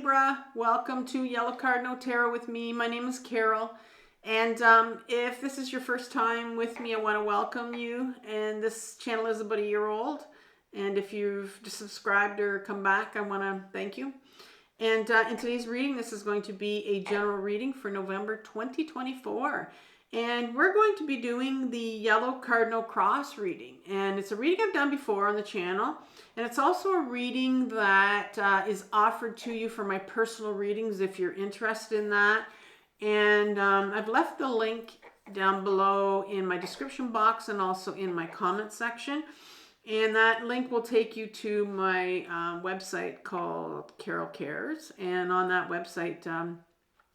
Libra. Welcome to Yellow Cardinal Tarot with me. My name is Carol. And if this is your first time with me, I want to welcome you. And this channel is about a year old. And if you've just subscribed or come back, I want to thank you. And in today's reading, this is going to be a general reading for November 2024. And we're going to be doing the Yellow Cardinal Cross reading. And it's a reading I've done before on the channel. And it's also a reading that is offered to you for my personal readings if you're interested in that. And I've left the link down below in my description box and also in my comment section. And that link will take you to my website called Carol Cares. And on that website,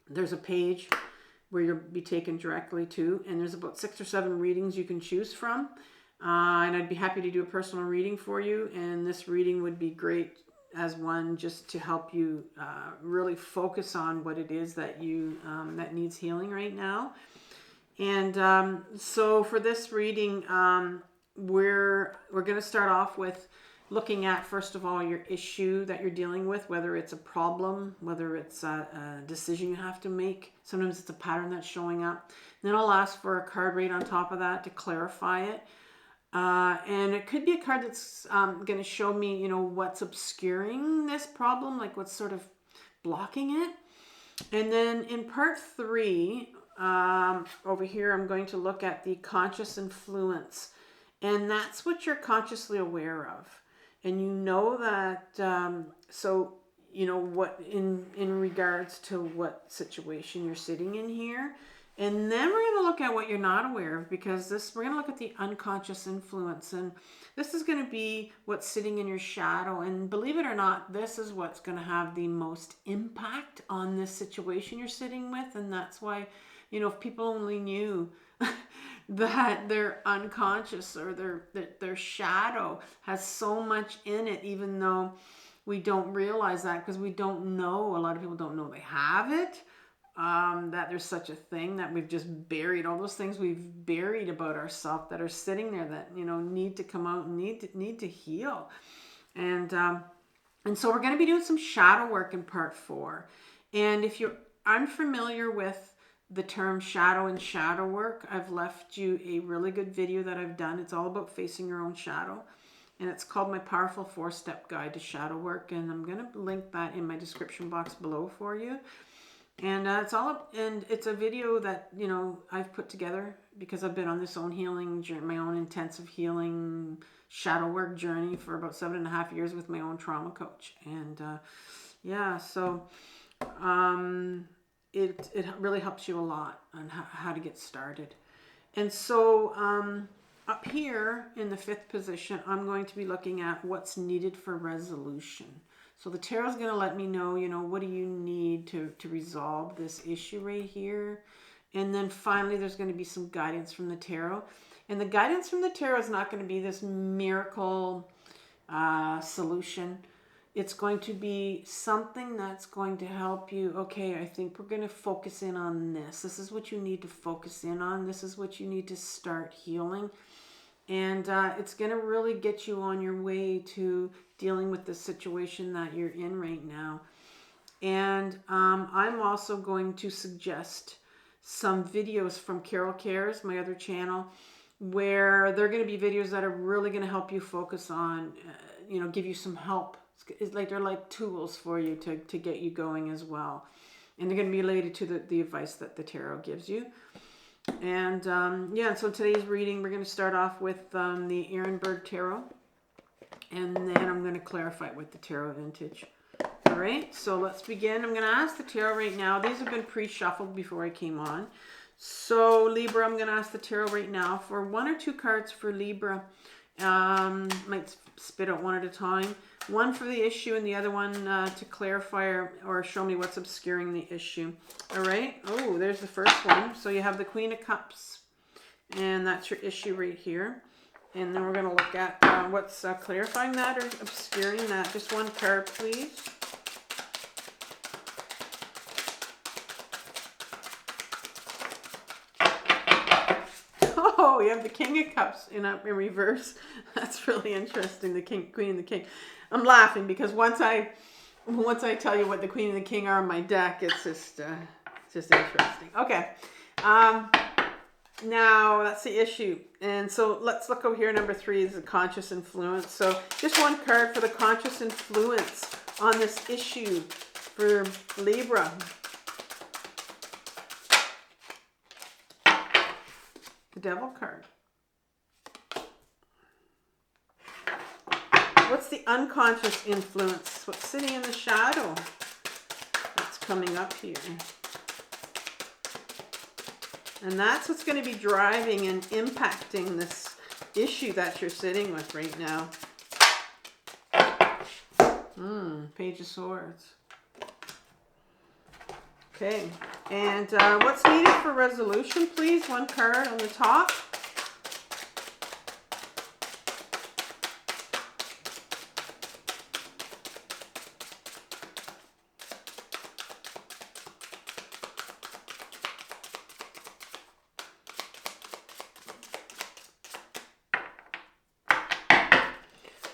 there's a page where you'll be taken directly to. And there's about 6 or 7 readings you can choose from. And I'd be happy to do a personal reading for you. And this reading would be great as one just to help you really focus on what it is that you that needs healing right now. And so for this reading, we're going to start off with looking at, first of all, your issue that you're dealing with, whether it's a problem, whether it's a decision you have to make. Sometimes it's a pattern that's showing up. Then I'll ask for a card right on top of that to clarify it. And it could be a card that's going to show me, you know, what's obscuring this problem, like what's sort of blocking it. And then in part 3, over here, I'm going to look at the conscious influence. And that's what you're consciously aware of. And you know that, so, you know, what in regards to what situation you're sitting in here. And then we're going to look at what you're not aware of, because we're going to look at the unconscious influence. And this is going to be what's sitting in your shadow. And believe it or not, this is what's going to have the most impact on this situation you're sitting with. And that's why, you know, if people only knew that their unconscious or their shadow has so much in it, even though we don't realize that because we don't know. A lot of people don't know they have it. That there's such a thing, that we've just buried all those things we've buried about ourselves that are sitting there that, you know, need to come out and need to heal. And so we're going to be doing some shadow work in part 4. And if you're unfamiliar with the term shadow and shadow work, I've left you a really good video that I've done. It's all about facing your own shadow. And it's called My Powerful 4-Step Guide to Shadow Work. And I'm going to link that in my description box below for you. And it's a video that, you know, I've put together because I've been on this own healing journey, my own intensive healing shadow work journey for about 7.5 years with my own trauma coach. And yeah, so it really helps you a lot on how to get started. And so up here in the 5th position, I'm going to be looking at what's needed for resolution. So the tarot is going to let me know, you know, what do you need to resolve this issue right here. And then finally, there's going to be some guidance from the tarot. And the guidance from the tarot is not going to be this miracle solution. It's going to be something that's going to help you. Okay, I think we're going to focus in on this. This is what you need to focus in on. This is what you need to start healing. And it's going to really get you on your way to dealing with the situation that you're in right now. And I'm also going to suggest some videos from Carol Cares, my other channel, where they're going to be videos that are really going to help you focus on, you know, give you some help. It's like they're like tools for you to get you going as well. And they're going to be related to the advice that the tarot gives you. And yeah, so today's reading, we're going to start off with the Ehrenberg Tarot. And then I'm going to clarify it with the Tarot Vintage. All right, so let's begin. I'm going to ask the tarot right now. These have been pre-shuffled before I came on. So Libra, I'm going to ask the tarot right now for 1 or 2 cards for Libra. Might spit out one at a time. One for the issue and the other one to clarify or show me what's obscuring the issue. All right. Oh, there's the first one. So you have the Queen of Cups, and that's your issue right here. And then we're going to look at what's clarifying that or obscuring that. Just one card, please. Oh, you have the King of Cups in reverse. That's really interesting. The King, Queen, and the King. I'm laughing because once I once I tell you what the Queen and the King are on my deck, it's just interesting. Okay. Now that's the issue. And so let's look over here. Number 3 is the conscious influence. So just one card for the conscious influence on this issue for Libra. The Devil card. What's the unconscious influence? What's sitting in the shadow that's coming up here? And that's what's going to be driving and impacting this issue that you're sitting with right now. Page of Swords. Okay. And what's needed for resolution, please? One card on the top.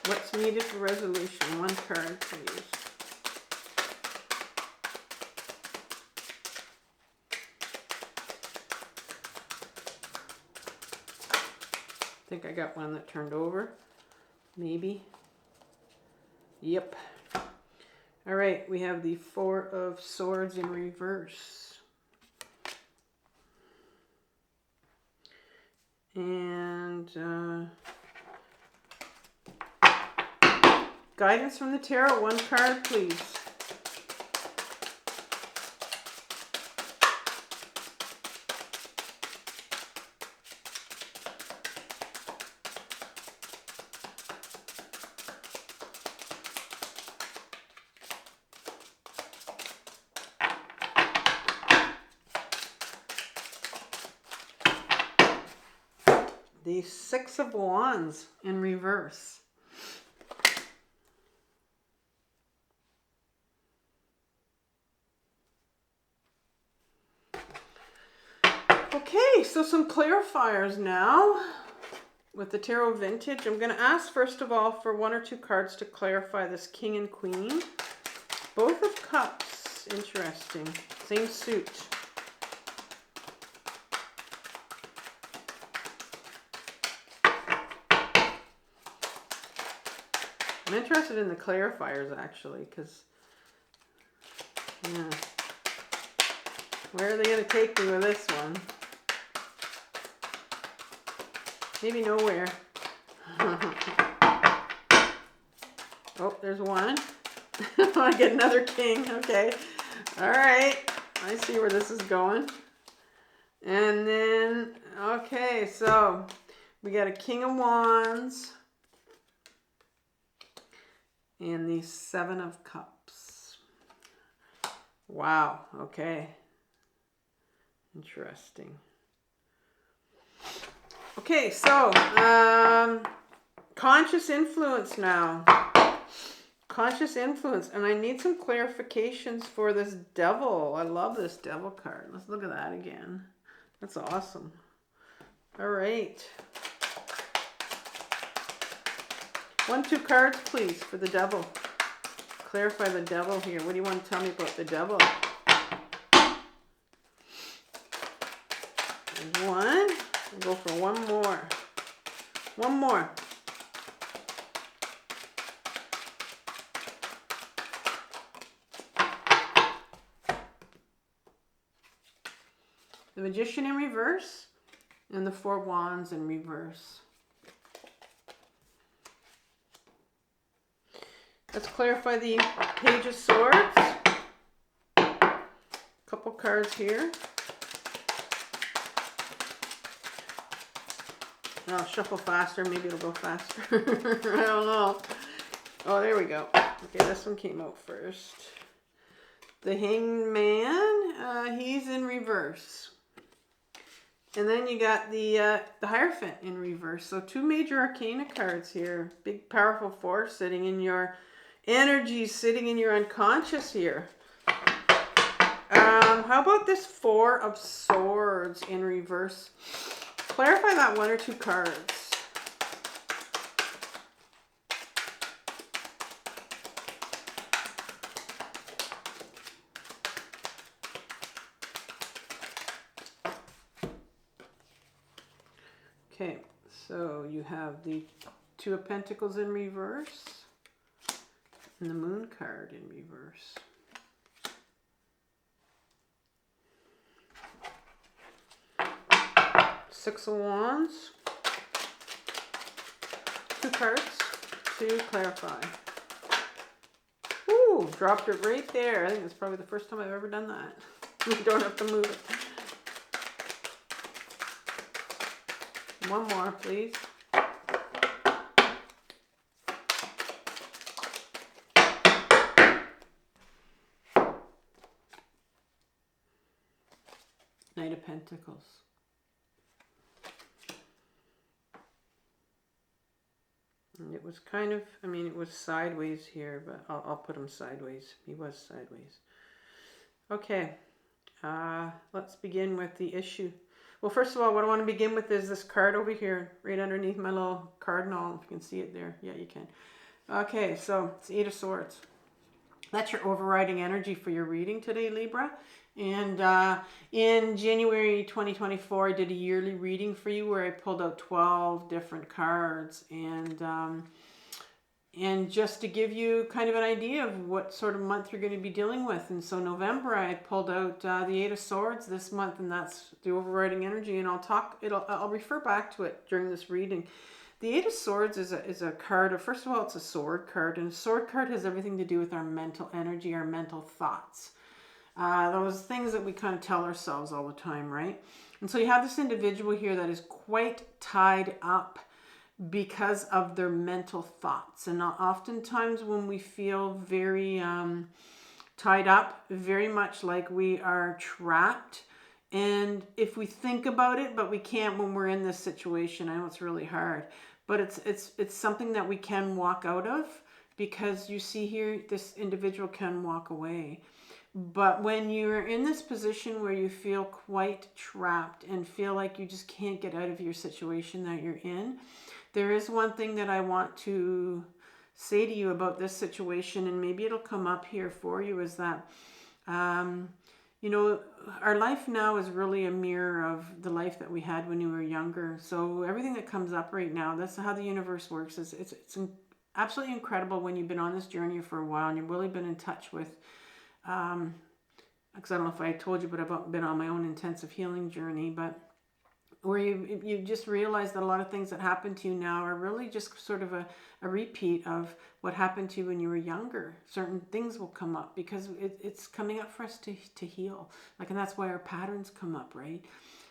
What's needed for resolution? One card, please. I think I got one that turned over. Maybe. Yep. All right, we have the 4 of Swords in reverse. And guidance from the tarot, one card, please. The 6 of Wands in reverse. Okay, so some clarifiers now with the Tarot Vintage. I'm going to ask first of all for 1 or 2 cards to clarify this King and Queen. Both of Cups, interesting. Same suit. I'm interested in the clarifiers actually, because, yeah. Where are they going to take me with this one? Maybe nowhere. Oh, there's one. I get another king. Okay. All right. I see where this is going. And then, okay, so we got a King of Wands. And the 7 of Cups. Wow. Okay. Interesting. Okay, so conscious influence now. Conscious influence. And I need some clarifications for this Devil. I love this Devil card. Let's look at that again. That's awesome. All right. 1, 2 cards, please, for the Devil. Clarify the Devil here. What do you want to tell me about the Devil? There's one. We'll go for one more. One more. The Magician in reverse and the 4 Wands in reverse. Let's clarify the Page of Swords. Couple cards here. I'll shuffle faster. Maybe it'll go faster. I don't know. Oh, there we go. Okay, this one came out first. The Hanged Man, he's in reverse. And then you got the Hierophant in reverse. So 2 major arcana cards here. Big, powerful force sitting in your energy, sitting in your unconscious here. How about this 4 of Swords in reverse? Clarify that 1 or 2 cards. Okay, so you have the Two of Pentacles in reverse and the Moon card in reverse. Six of Wands. Two cards to clarify. Ooh, dropped it right there. I think it's probably the first time I've ever done that. You don't have to move it. One more, please. Knight of Pentacles. And it was kind of, I mean, it was sideways here, but I'll put him sideways. He was sideways. Okay, let's begin with the issue. Well, first of all, what I want to begin with is this card over here, right underneath my little Cardinal, if you can see it there. Yeah, you can. Okay, so it's Eight of Swords. That's your overriding energy for your reading today, Libra. And in January 2024, I did a yearly reading for you where I pulled out 12 different cards. And just to give you kind of an idea of what sort of month you're going to be dealing with. And so November, I pulled out the Eight of Swords this month, and that's the overriding energy. And I'll refer back to it during this reading. The Eight of Swords is a card. First of all, it's a sword card. And a sword card has everything to do with our mental energy, our mental thoughts. Those things that we kind of tell ourselves all the time, right? And so you have this individual here that is quite tied up because of their mental thoughts. And oftentimes when we feel very tied up, very much like we are trapped. And if we think about it, but we can't when we're in this situation, I know it's really hard, but it's something that we can walk out of, because you see here, this individual can walk away. But when you're in this position where you feel quite trapped and feel like you just can't get out of your situation that you're in, there is one thing that I want to say to you about this situation, and maybe it'll come up here for you, is that, you know, our life now is really a mirror of the life that we had when we were younger. So everything that comes up right now, that's how the universe works. It's absolutely incredible when you've been on this journey for a while and you've really been in touch with, because I don't know if I told you, but I've been on my own intensive healing journey, but where you just realize that a lot of things that happen to you now are really just sort of a repeat of what happened to you when you were younger. Certain things will come up because it's coming up for us to heal. And that's why our patterns come up, right?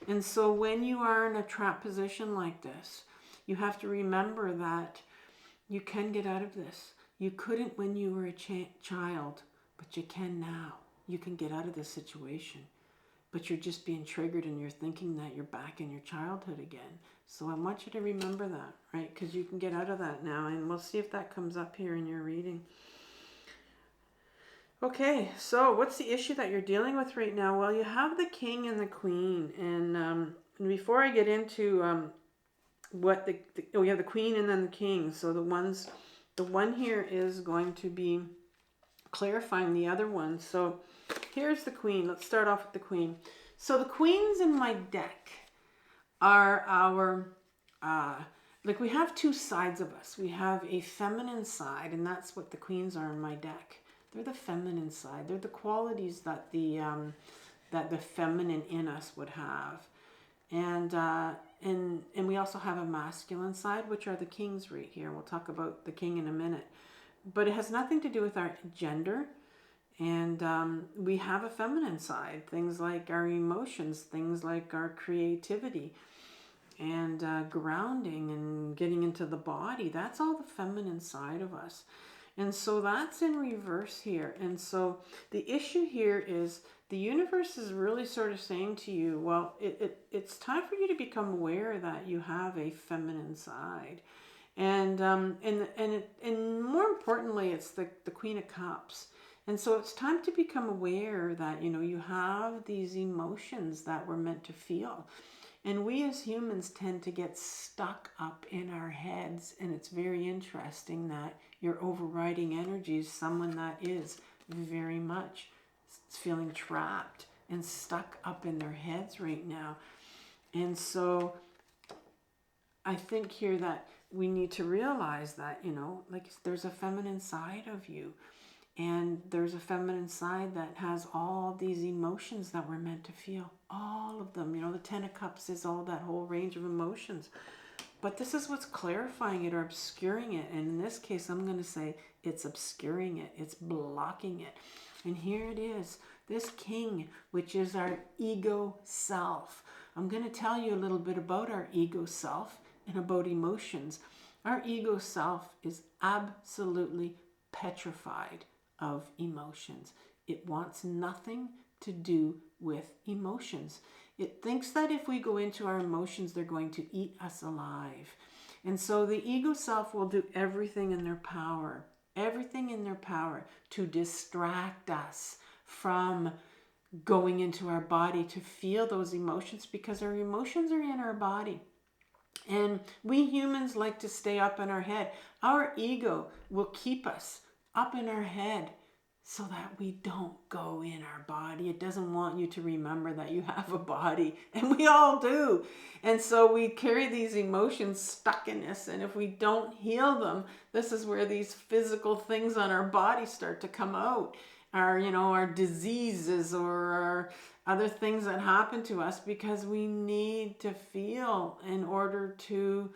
And so when you are in a trap position like this, you have to remember that you can get out of this. You couldn't when you were a child, but you can now. You can get out of this situation. But you're just being triggered and you're thinking that you're back in your childhood again. So I want you to remember that, right? Because you can get out of that now. And we'll see if that comes up here in your reading. Okay, so what's the issue that you're dealing with right now? Well, you have the King and the Queen. And before I get into what we have the Queen and then the King. So the one here is going to be clarifying the other one. So here's the Queen. Let's start off with the Queen. So the Queens in my deck are our, we have two sides of us. We have a feminine side, and that's what the Queens are in my deck. They're the feminine side. They're the qualities that the feminine in us would have. And we also have a masculine side, which are the Kings right here. We'll talk about the King in a minute. But it has nothing to do with our gender. And we have a feminine side, things like our emotions, things like our creativity and grounding and getting into the body. That's all the feminine side of us. And so that's in reverse here. And so the issue here is the universe is really sort of saying to you, well, it's time for you to become aware that you have a feminine side. And more importantly, it's the Queen of Cups. And so it's time to become aware that, you have these emotions that we're meant to feel. And we as humans tend to get stuck up in our heads. And it's very interesting that your overriding energy is someone that is very much feeling trapped and stuck up in their heads right now. And so I think here that we need to realize that, you know, like there's a feminine side of you, and there's a feminine side that has all these emotions that we're meant to feel, all of them. You know, the Ten of Cups is all that whole range of emotions. But this is what's clarifying it or obscuring it. And in this case, I'm going to say it's obscuring it. It's blocking it. And here it is. This king, which is our ego self. I'm going to tell you a little bit about our ego self and about emotions. Our ego self is absolutely petrified of emotions. It wants nothing to do with emotions. It thinks that if we go into our emotions, they're going to eat us alive. And so the ego self will do everything in their power to distract us from going into our body to feel those emotions, because our emotions are in our body. And we humans like to stay up in our head. Our ego will keep us up in our head so that we don't go in our body. It doesn't want you to remember that you have a body, and we all do. And so we carry these emotions stuck in us, and if we don't heal them, this is where these physical things on our body start to come out. Our diseases or our other things that happen to us, because we need to feel in order to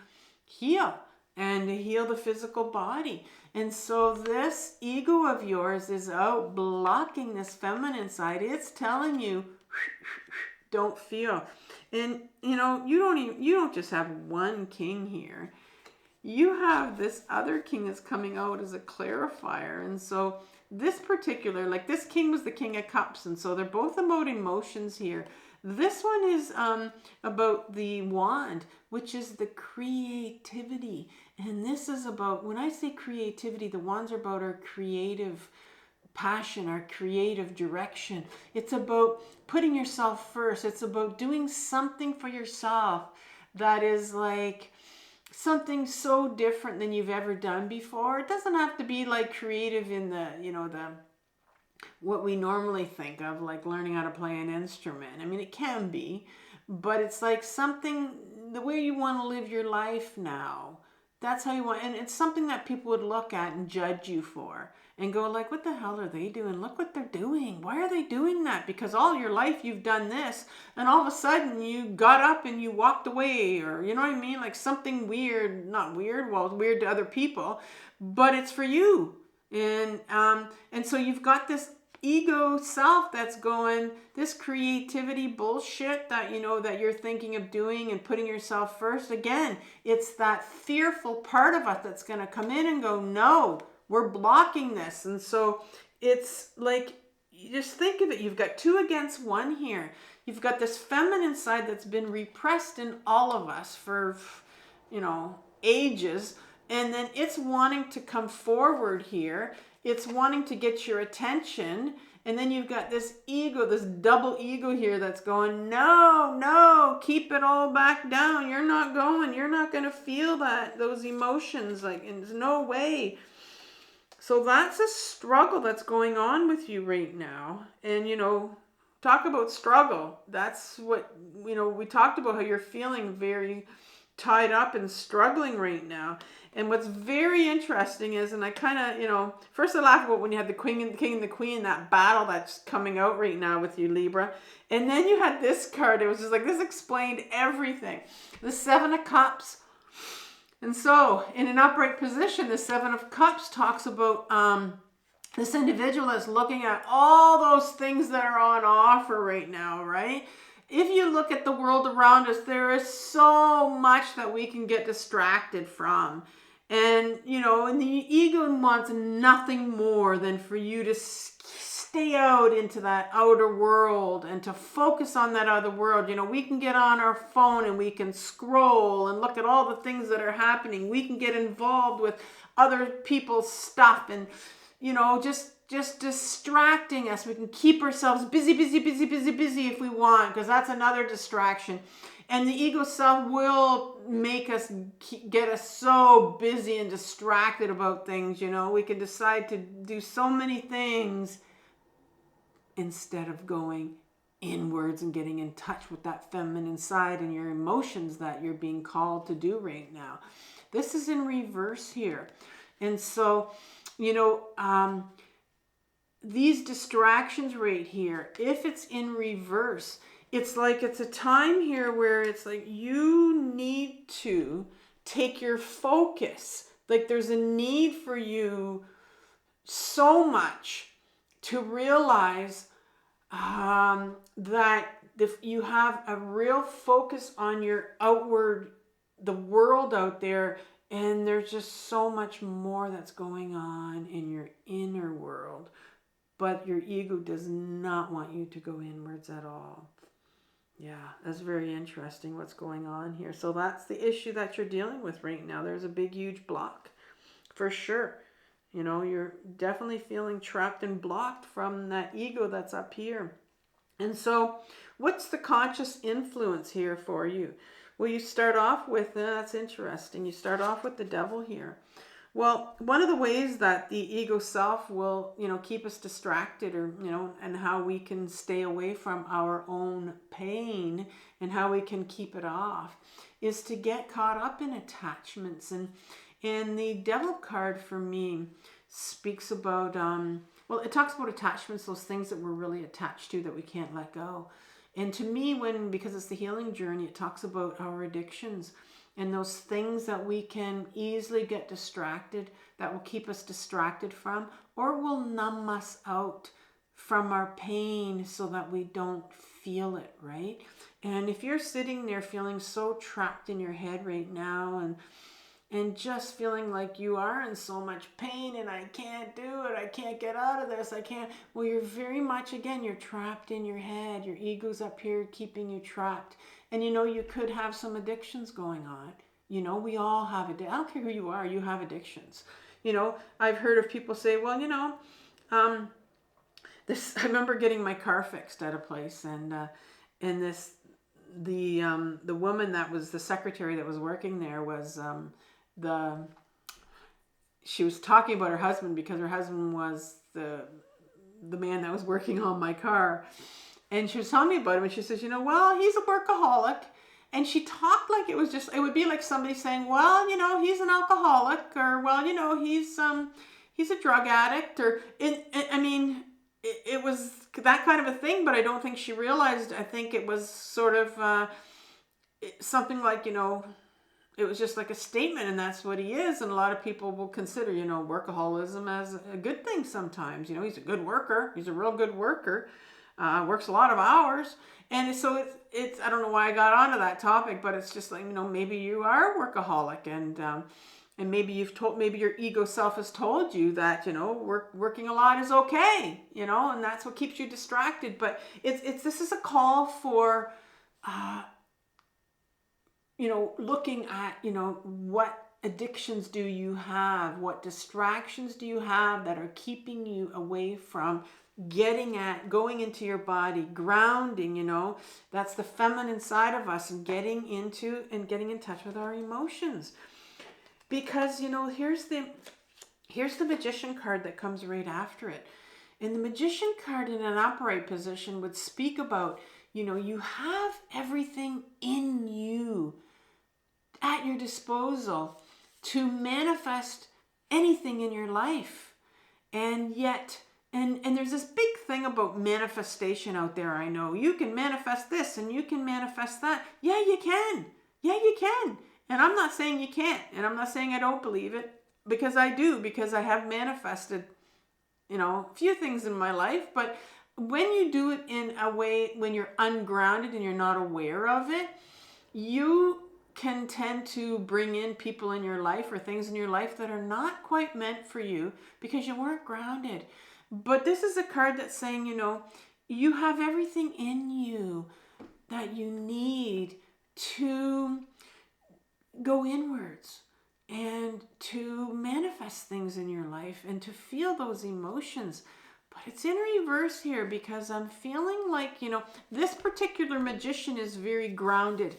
heal and to heal the physical body. And so this ego of yours is out blocking this feminine side. It's telling you, don't feel. And you don't just have one king here. You have this other king that's coming out as a clarifier. And so this particular, like this king was the King of Cups, and so they're both about emotions here. This one is about the wand, which is the creativity. And this is about, when I say creativity, the wands are about our creative passion, our creative direction. It's about putting yourself first. It's about doing something for yourself that is like something so different than you've ever done before. It doesn't have to be like creative in the what we normally think of, like learning how to play an instrument. I mean, it can be, but it's like something, the way you want to live your life now. That's how you want, and it's something that people would look at and judge you for and go like, what the hell are they doing? Look what they're doing. Why are they doing that? Because all your life you've done this, and all of a sudden you got up and you walked away, or you know what I mean? Like something weird, not weird, well, it's weird to other people, but it's for you. And so you've got this ego self that's going, this creativity bullshit that that you're thinking of doing and putting yourself first. Again, it's that fearful part of us that's going to come in and go, no, we're blocking this. And so it's like, you just think of it, you've got 2 against 1 here. You've got this feminine side that's been repressed in all of us for ages, and then it's wanting to come forward here. It's wanting to get your attention. And then you've got this ego, this double ego here that's going, no, keep it all back down. You're not going. You're not going to feel those emotions. Like, there's no way. So that's a struggle that's going on with you right now. And, talk about struggle. That's what, we talked about how you're feeling very tied up and struggling right now. And what's very interesting is, and I kind of, first I laugh about when you had the king and the queen, that battle that's coming out right now with you, Libra. And then you had this card. It was just like, this explained everything. The 7 of Cups. And so in an upright position, the 7 of Cups talks about this individual is looking at all those things that are on offer right now, right? If you look at the world around us, there is so much that we can get distracted from. And, and the ego wants nothing more than for you to stay out into that outer world and to focus on that other world. We can get on our phone and we can scroll and look at all the things that are happening. We can get involved with other people's stuff and, just distracting us. We can keep ourselves busy if we want, because that's another distraction. And the ego self will make us, get us so busy and distracted about things. We can decide to do so many things instead of going inwards and getting in touch with that feminine side and your emotions that you're being called to do right now. This is in reverse here. And so, these distractions right here, if it's in reverse, it's like it's a time here where it's like you need to take your focus. Like there's a need for you so much to realize that if you have a real focus on your outward, the world out there, and there's just so much more that's going on in your inner world, but your ego does not want you to go inwards at all. Yeah, that's very interesting what's going on here. So that's the issue that you're dealing with right now. There's a big, huge block for sure. You're definitely feeling trapped and blocked from that ego that's up here. And so what's the conscious influence here for you? Well, you start off with, that's interesting, you start off with the devil here. Well, one of the ways that the ego self will, keep us distracted or, and how we can stay away from our own pain and how we can keep it off is to get caught up in attachments. And the devil card for me speaks about, it talks about attachments, those things that we're really attached to that we can't let go. And to me, because it's the healing journey, it talks about our addictions and those things that we can easily get distracted, that will keep us distracted from, or will numb us out from our pain so that we don't feel it, right? And if you're sitting there feeling so trapped in your head right now and just feeling like you are in so much pain and I can't do it, I can't get out of this, well, you're very much, again, you're trapped in your head. Your ego's up here keeping you trapped. And you could have some addictions going on. We all have I don't care who you are, you have addictions. I've heard of people say, well, I remember getting my car fixed at a place, and the woman that was the secretary that was working there was she was talking about her husband, because her husband was the man that was working on my car. And she was telling me about him, and she says, well, he's a workaholic. And she talked like it would be like somebody saying, well, he's an alcoholic, or, well, he's a drug addict, or, it was that kind of a thing, but I don't think she realized. I think it was sort of something like, it was just like a statement, and that's what he is. And a lot of people will consider, workaholism as a good thing sometimes. He's a good worker. He's a real good worker. Works a lot of hours. And so it's I don't know why I got onto that topic, but it's just like, maybe you are a workaholic, and maybe maybe your ego self has told you that, working a lot is okay, and that's what keeps you distracted. But this is a call for, looking at, what addictions do you have? What distractions do you have that are keeping you away from going into your body, grounding, that's the feminine side of us, and getting in touch with our emotions. Because, here's the Magician card that comes right after it. And the Magician card in an upright position would speak about, you have everything in you at your disposal to manifest anything in your life. And yet, and there's this big thing about manifestation out there. I know you can manifest this and you can manifest that. Yeah, you can. Yeah, you can. And I'm not saying you can't. And I'm not saying I don't believe it, because I do, because I have manifested, a few things in my life. But when you do it in a way, when you're ungrounded and you're not aware of it, you can tend to bring in people in your life or things in your life that are not quite meant for you because you weren't grounded. But this is a card that's saying, you have everything in you that you need to go inwards and to manifest things in your life and to feel those emotions. But it's in reverse here, because I'm feeling like, this particular magician is very grounded.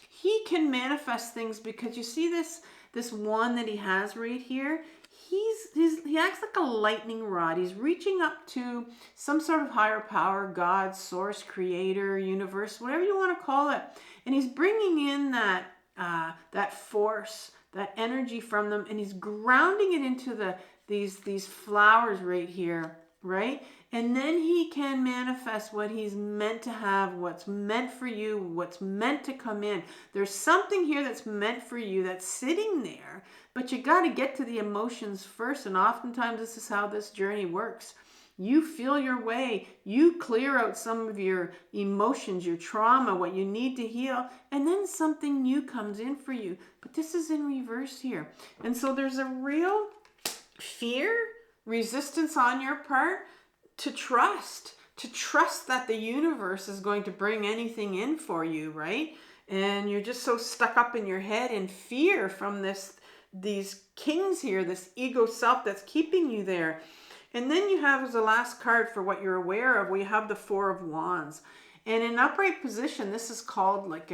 He can manifest things because you see this wand that he has right here. he acts like a lightning rod. He's reaching up to some sort of higher power, God, source, creator, universe, whatever you want to call it. And he's bringing in that force, that energy from them, and he's grounding it into these flowers right here, right? And then he can manifest what he's meant to have, what's meant for you, what's meant to come in. There's something here that's meant for you that's sitting there, but you got to get to the emotions first. And oftentimes this is how this journey works. You feel your way, you clear out some of your emotions, your trauma, what you need to heal, and then something new comes in for you. But this is in reverse here. And so there's a real fear, resistance on your part to trust that the universe is going to bring anything in for you, right? And you're just so stuck up in your head in fear from these kings here, this ego self that's keeping you there. And then you have as the last card for what you're aware of, we have the Four of Wands. And in upright position, this is called like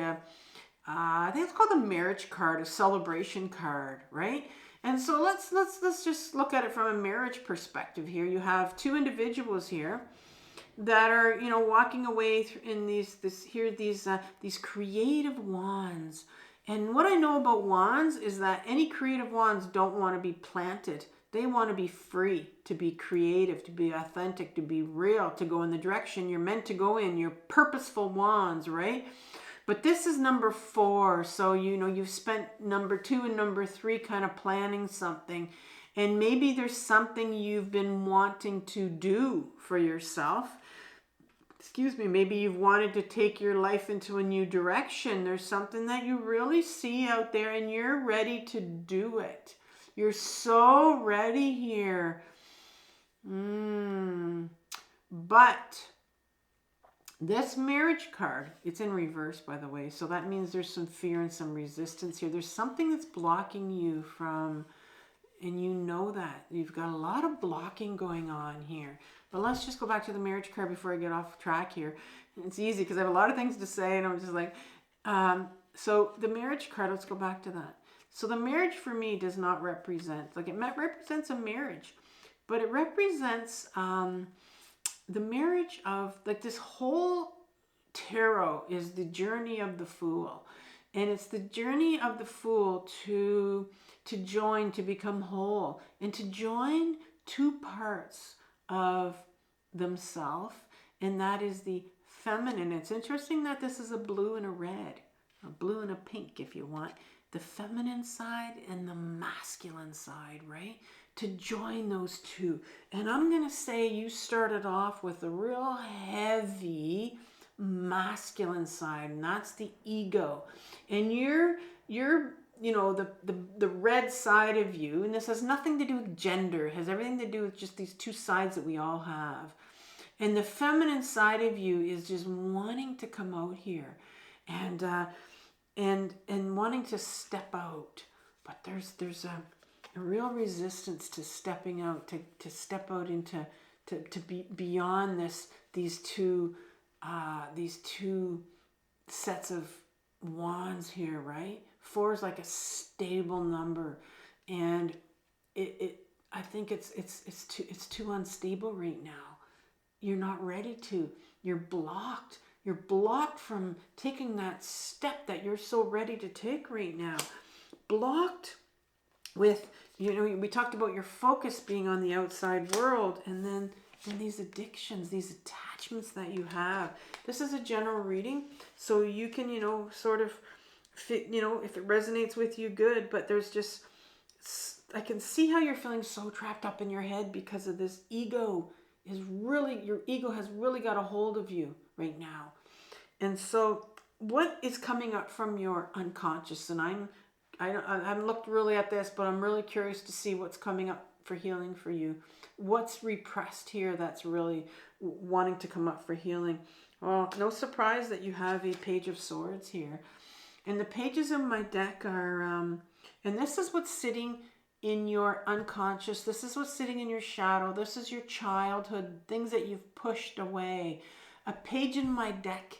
I think it's called a marriage card, a celebration card, right? And so let's just look at it from a marriage perspective here. You have two individuals here that are, walking away in these creative wands. And what I know about wands is that any creative wands don't want to be planted. They want to be free, to be creative, to be authentic, to be real, to go in the direction you're meant to go in. You're purposeful wands, right? But this is number 4. So, you've spent number 2 and number 3 kind of planning something. And maybe there's something you've been wanting to do for yourself. Excuse me, maybe you've wanted to take your life into a new direction. There's something that you really see out there and you're ready to do it. You're so ready here. But this marriage card, it's in reverse, by the way. So that means there's some fear and some resistance here. There's something that's blocking you from, and you know that. You've got a lot of blocking going on here. But let's just go back to the marriage card before I get off track here. It's easy because I have a lot of things to say and I'm just like, so the marriage card, let's go back to that. So the marriage for me does not represent, like it represents a marriage, but it represents the marriage of, like, this whole tarot is the journey of the Fool. And it's the journey of the Fool to join, to become whole, and to join two parts of themselves, and that is the feminine. It's interesting that this is a blue and a red, a blue and a pink if you want. The feminine side and the masculine side, right? To join those two. And I'm going to say you started off with a real heavy masculine side, and that's the ego. And you're the red side of you, and this has nothing to do with gender. It has everything to do with just these two sides that we all have. And the feminine side of you is just wanting to come out here and wanting to step out. But there's a real resistance to stepping out, to step out into to be beyond these two sets of wands here, right? 4 is like a stable number, and I think it's too unstable right now. You're not ready to. You're blocked. You're blocked from taking that step that you're so ready to take right now. Blocked with, we talked about your focus being on the outside world, and then these addictions, these attachments that you have. This is a general reading, so you can, sort of fit, if it resonates with you, good, but there's just, I can see how you're feeling so trapped up in your head because of this ego. Your ego has really got a hold of you right now. And so what is coming up from your unconscious? And I haven't looked really at this, but I'm really curious to see what's coming up for healing for you. What's repressed here that's really wanting to come up for healing? Well, no surprise that you have a Page of Swords here. And the pages of my deck are, and this is what's sitting in your unconscious. This is what's sitting in your shadow. This is your childhood, things that you've pushed away. A page in my deck,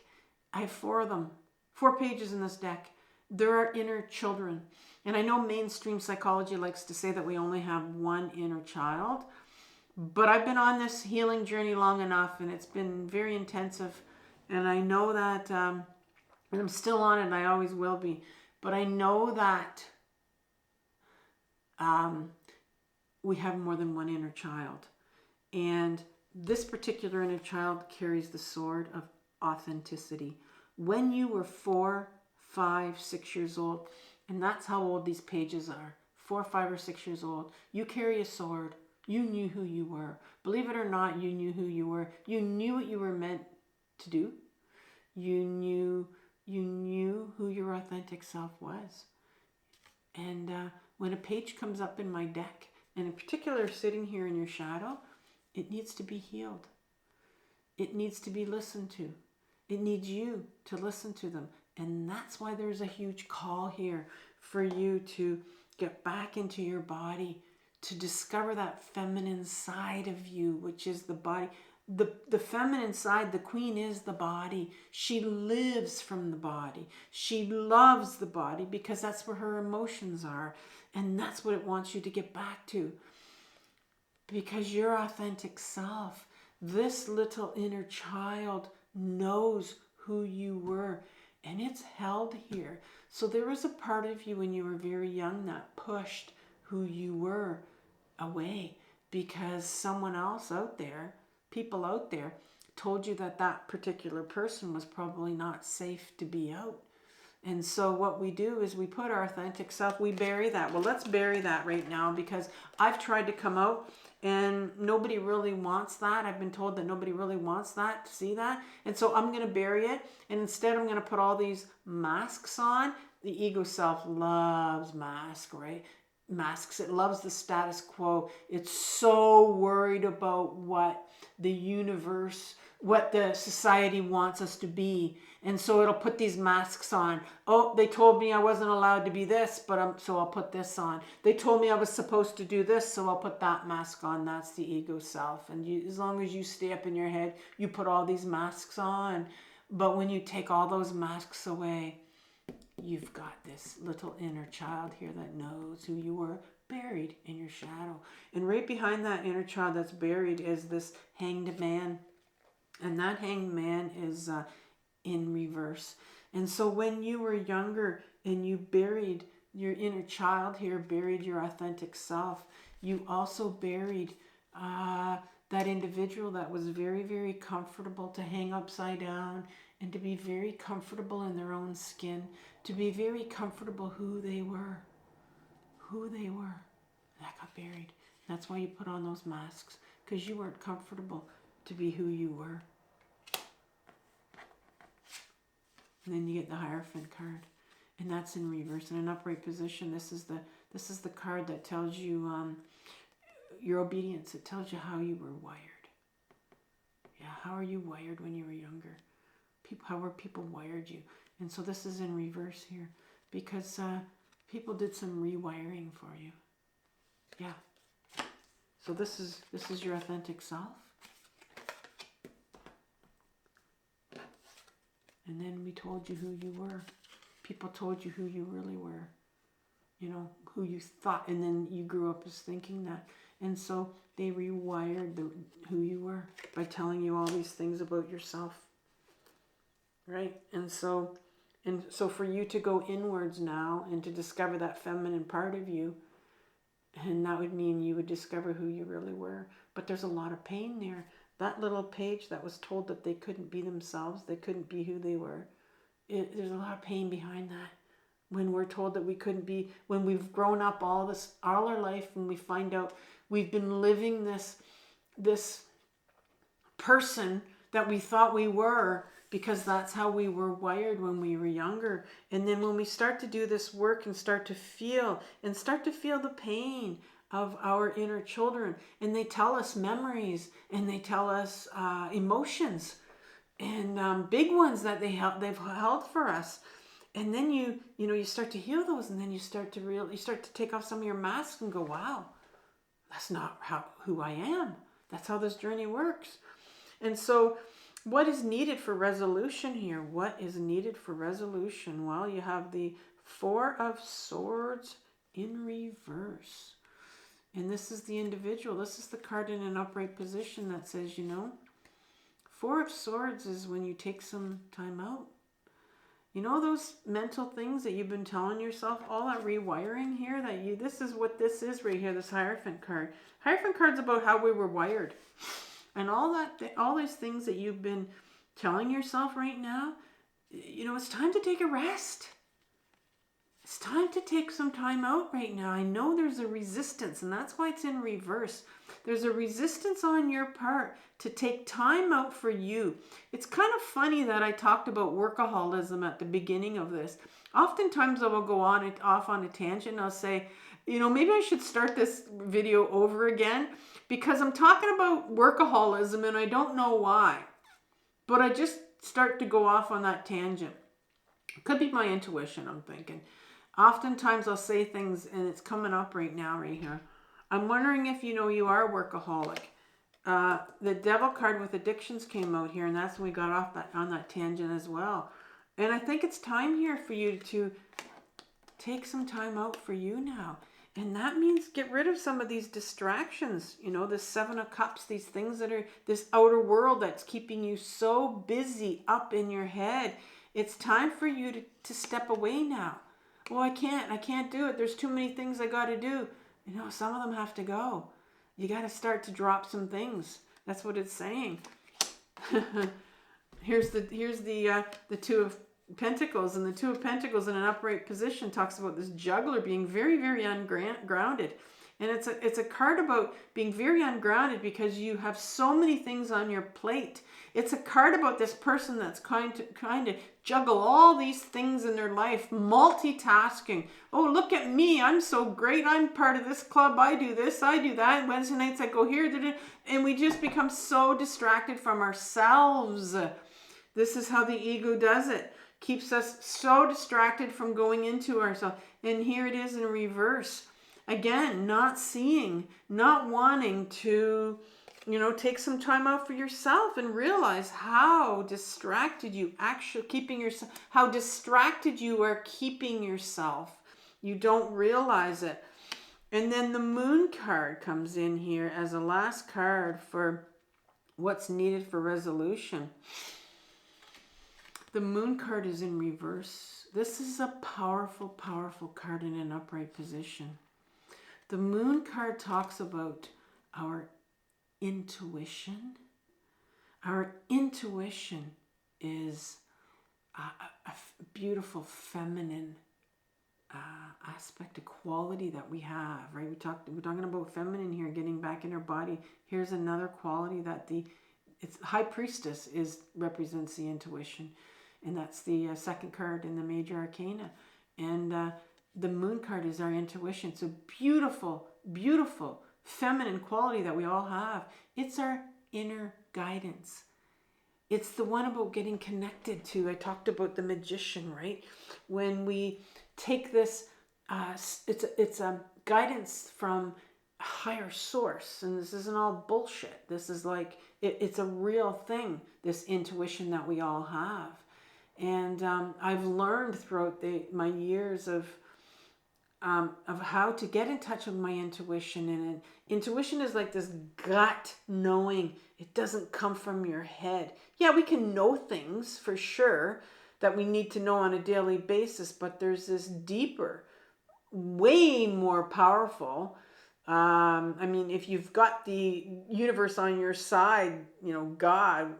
I have 4 of them, 4 pages in this deck. There are inner children. And I know mainstream psychology likes to say that we only have one inner child. But I've been on this healing journey long enough, and it's been very intensive. And I know that, and I'm still on it, and I always will be. But I know that we have more than one inner child. And this particular inner child carries the sword of authenticity. When you were 4, 5, 6 years old, and that's how old these pages are, 4, 5, or 6 years old, you carry a sword. You knew who you were. Believe it or not, you knew who you were. You knew what you were meant to do. You knew who your authentic self was. And when a page comes up in my deck, and in particular sitting here in your shadow, it needs to be healed. It needs to be listened to. It needs you to listen to them. And that's why there's a huge call here for you to get back into your body, to discover that feminine side of you, which is the body. The feminine side, the queen, is the body. She lives from the body. She loves the body because that's where her emotions are. And that's what it wants you to get back to. Because your authentic self, this little inner child, knows who you were. And it's held here. So there was a part of you when you were very young that pushed who you were away because someone else out there, people out there, told you that that particular person was probably not safe to be out. And so what we do is we put our authentic self, we bury that. Well, let's bury that right now because I've tried to come out and nobody really wants that. I've been told that nobody really wants that, to see that. And so I'm going to bury it. And instead I'm going to put all these masks on. The ego self loves masks, right? Masks. It loves the status quo. It's so worried about what the universe, what the society wants us to be. And so it'll put these masks on. Oh, they told me I wasn't allowed to be this, but so I'll put this on. They told me I was supposed to do this, so I'll put that mask on. That's the ego self. And you, as long as you stay up in your head, you put all these masks on. But when you take all those masks away, you've got this little inner child here that knows who you were, buried in your shadow. And right behind that inner child that's buried is this hanged man. And that hanged man is in reverse. And so when you were younger and you buried your inner child here, buried your authentic self, you also buried that individual that was very, very comfortable to hang upside down and to be very comfortable in their own skin, to be very comfortable who they were. That got buried. That's why you put on those masks, because you weren't comfortable to be who you were. And then you get the Hierophant card, and that's in reverse. In an upright position, this is the card that tells you your obedience. It tells you how you were wired. Yeah, how are you wired when you were younger? How were people wired you? And so this is in reverse here, because people did some rewiring for you. Yeah. So this is your authentic self. And then we told you who you were. People told you who you really were. You know, who you thought. And then you grew up as thinking that. And so they rewired who you were by telling you all these things about yourself. Right? And so for you to go inwards now and to discover that feminine part of you, and that would mean you would discover who you really were. But there's a lot of pain there. That little page that was told that they couldn't be themselves, they couldn't be who they were. There's a lot of pain behind that. When we're told that we couldn't be, when we've grown up all our life, and we find out we've been living this person that we thought we were, because that's how we were wired when we were younger. And then when we start to do this work and start to feel the pain of our inner children, and they tell us memories, and they tell us emotions, and big ones that they've held for us. And then you start to heal those, and then you start to take off some of your masks and go, wow, that's not who I am. That's how this journey works. And so what is needed for resolution here? What is needed for resolution? Well, you have the Four of Swords in reverse. And this is the individual. This is the card in an upright position that says, you know, Four of Swords is when you take some time out. You know those mental things that you've been telling yourself, all that rewiring here, this is what this is right here, this Hierophant card. Hierophant card's about how we were wired. And all these things that you've been telling yourself right now, you know, it's time to take a rest. It's time to take some time out right now. I know there's a resistance, and that's why it's in reverse. There's a resistance on your part to take time out for you. It's kind of funny that I talked about workaholism at the beginning of this. Oftentimes I will go off on a tangent and I'll say, you know, maybe I should start this video over again because I'm talking about workaholism and I don't know why. But I just start to go off on that tangent. It could be my intuition, I'm thinking. Oftentimes I'll say things and it's coming up right now, right here. I'm wondering if you know you are a workaholic. The Devil card with addictions came out here, and that's when we got off on that tangent as well. And I think it's time here for you to take some time out for you now. And that means get rid of some of these distractions. You know, the Seven of Cups, these things that are this outer world that's keeping you so busy up in your head. It's time for you to step away now. Well, I can't do it. There's too many things I got to do. You know, some of them have to go. You got to start to drop some things. That's what it's saying. here's the Two of Pentacles, and the Two of Pentacles in an upright position talks about this juggler being very, very ungrounded. And it's a card about being very ungrounded because you have so many things on your plate. It's a card about this person that's kind to juggle all these things in their life, multitasking. Oh, look at me. I'm so great. I'm part of this club. I do this. I do that. Wednesday nights I go here. And we just become so distracted from ourselves. This is how the ego does it. Keeps us so distracted from going into ourselves. And here it is in reverse. Again, not seeing, not wanting to, you know, take some time out for yourself and realize how distracted you how distracted you are keeping yourself. You don't realize it. And then the Moon card comes in here as a last card for what's needed for resolution. The Moon card is in reverse. This is a powerful, powerful card in an upright position. The Moon card talks about our intuition. Our intuition is a beautiful feminine aspect, a quality that we have, right? We're talking about feminine here, getting back in our body. Here's another quality that it's High Priestess represents the intuition, and that's the second card in the Major Arcana. And the Moon card is our intuition. It's a beautiful, beautiful feminine quality that we all have. It's our inner guidance. It's the one about getting connected to. I talked about the Magician, right? When we take this, it's a guidance from a higher source. And this isn't all bullshit. This is like, it's a real thing, this intuition that we all have. And I've learned throughout my years of how to get in touch with my intuition. And intuition is like this gut knowing. It doesn't come from your head. Yeah, we can know things for sure that we need to know on a daily basis, but there's this deeper, way more powerful. I mean, if you've got the universe on your side, you know, God,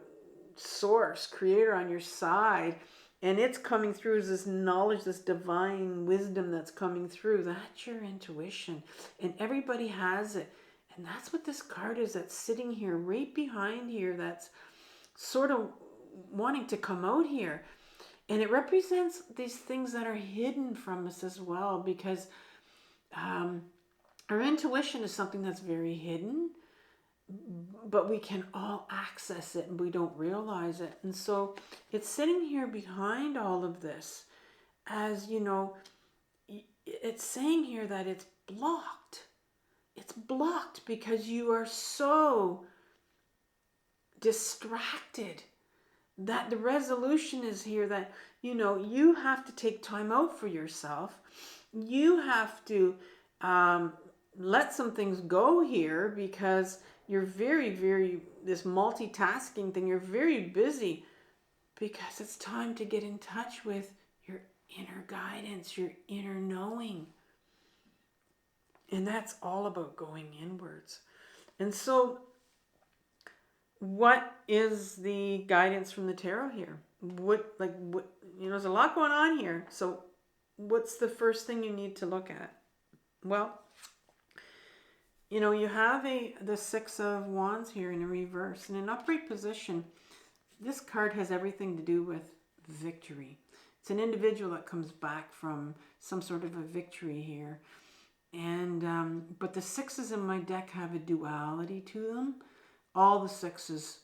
source, creator on your side, and it's coming through as this knowledge, this divine wisdom that's coming through. That's your intuition. And everybody has it. And that's what this card is that's sitting here, right behind here, that's sort of wanting to come out here. And it represents these things that are hidden from us as well, because our intuition is something that's very hidden, but we can all access it and we don't realize it. And so it's sitting here behind all of this, as you know, it's saying here that it's blocked. It's blocked because you are so distracted that the resolution is here that, you know, you have to take time out for yourself. You have to let some things go here because you're very, this multitasking thing, you're very busy because it's time to get in touch with your inner guidance, your inner knowing. And that's all about going inwards. And so what is the guidance from the tarot here? What, you know, there's a lot going on here. So what's the first thing you need to look at? Well, you know, you have the Six of Wands here in a reverse. In an upright position, this card has everything to do with victory. It's an individual that comes back from some sort of a victory here. And but the sixes in my deck have a duality to them. All the sixes,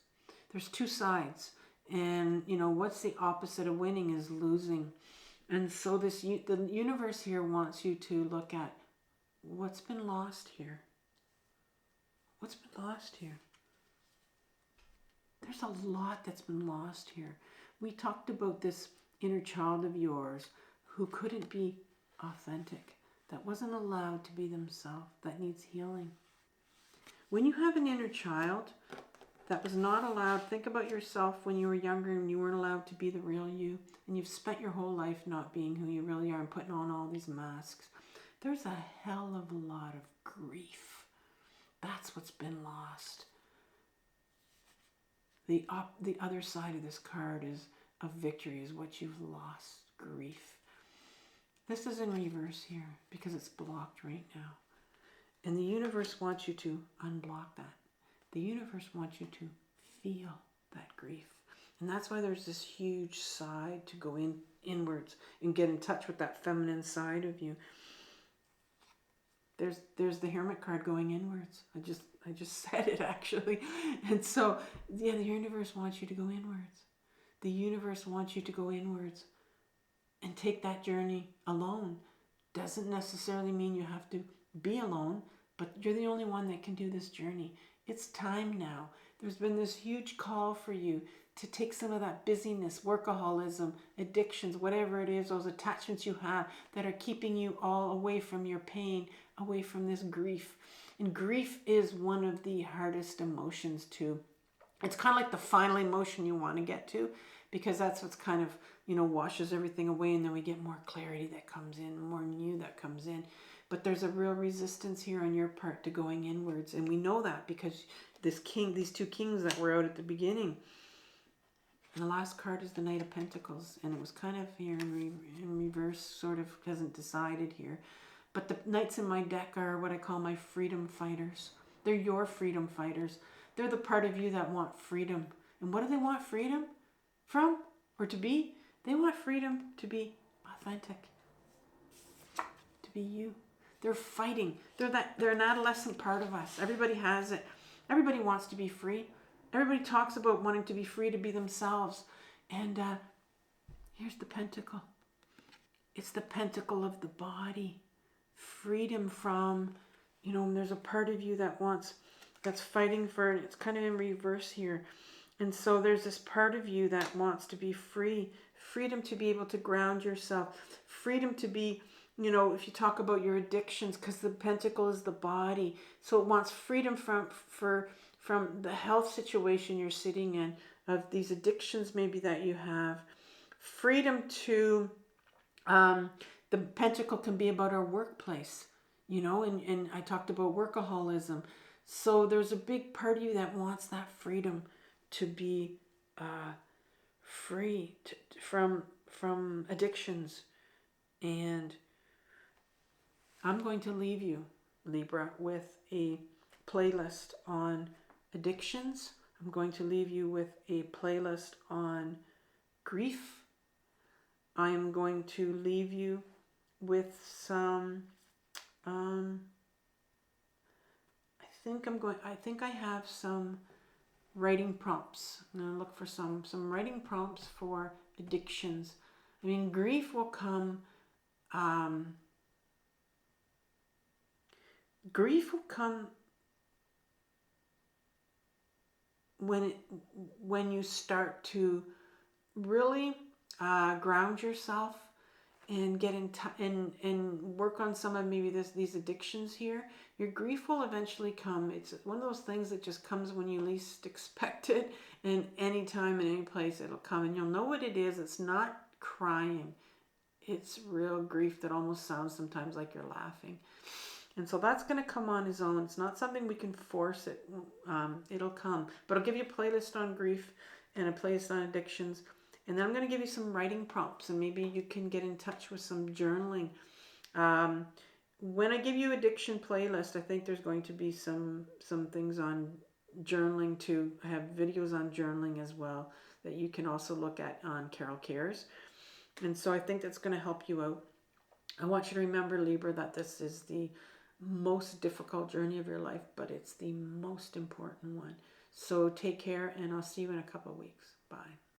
there's two sides. And, you know, what's the opposite of winning is losing. And so the universe here wants you to look at what's been lost here. What's been lost here? There's a lot that's been lost here. We talked about this inner child of yours who couldn't be authentic, that wasn't allowed to be themselves, that needs healing. When you have an inner child that was not allowed, think about yourself when you were younger and you weren't allowed to be the real you, and you've spent your whole life not being who you really are and putting on all these masks. There's a hell of a lot of grief. That's what's been lost. The other side of this card is of victory, is what you've lost, grief. This is in reverse here because it's blocked right now. And the universe wants you to unblock that. The universe wants you to feel that grief. And that's why there's this huge side to go inwards and get in touch with that feminine side of you. There's the Hermit card going inwards. I just said it actually. And so, yeah, the universe wants you to go inwards. The universe wants you to go inwards and take that journey alone. Doesn't necessarily mean you have to be alone, but you're the only one that can do this journey. It's time now. There's been this huge call for you to take some of that busyness, workaholism, addictions, whatever it is, those attachments you have that are keeping you all away from your pain, away from this grief. And grief is one of the hardest emotions to. It's kind of like the final emotion you want to get to, because that's what's kind of, you know, washes everything away, and then we get more clarity that comes in, more new that comes in. But there's a real resistance here on your part to going inwards, and we know that because these two kings that were out at the beginning. And the last card is the Knight of Pentacles, and it was kind of here in reverse, sort of hasn't decided here. But the knights in my deck are what I call my freedom fighters. They're your freedom fighters. They're the part of you that want freedom. And what do they want freedom from or to be? They want freedom to be authentic, to be you. They're fighting. They're an adolescent part of us. Everybody has it. Everybody wants to be free. Everybody talks about wanting to be free to be themselves. And here's the pentacle. It's the pentacle of the body. Freedom from, you know, there's a part of you that's fighting for it. It's kind of in reverse here. And so there's this part of you that wants to be free. Freedom to be able to ground yourself. Freedom to be, you know, if you talk about your addictions, because the pentacle is the body. So it wants freedom from the health situation you're sitting in, of these addictions maybe that you have. Freedom to, the pentacle can be about our workplace, you know, and I talked about workaholism. So there's a big part of you that wants that freedom to be free from addictions. And I'm going to leave you, Libra, with a playlist on addictions. I'm going to leave you with a playlist on grief. I am going to leave you with some, I think I have some writing prompts. I'm going to look for some writing prompts for addictions. I mean, grief will come, when you start to really ground yourself and get in and work on some of maybe these addictions here. Your grief will eventually come. It's one of those things that just comes when you least expect it, and anytime in any place it'll come, and you'll know what it is. It's not crying. It's real grief that almost sounds sometimes like you're laughing. And so that's going to come on its own. It's not something we can force it. It'll come. But I'll give you a playlist on grief and a playlist on addictions. And then I'm going to give you some writing prompts, and maybe you can get in touch with some journaling. When I give you addiction playlist, I think there's going to be some things on journaling too. I have videos on journaling as well that you can also look at on Carol Cares. And so I think that's going to help you out. I want you to remember, Libra, that this is the most difficult journey of your life, but it's the most important one. So take care, and I'll see you in a couple of weeks. Bye.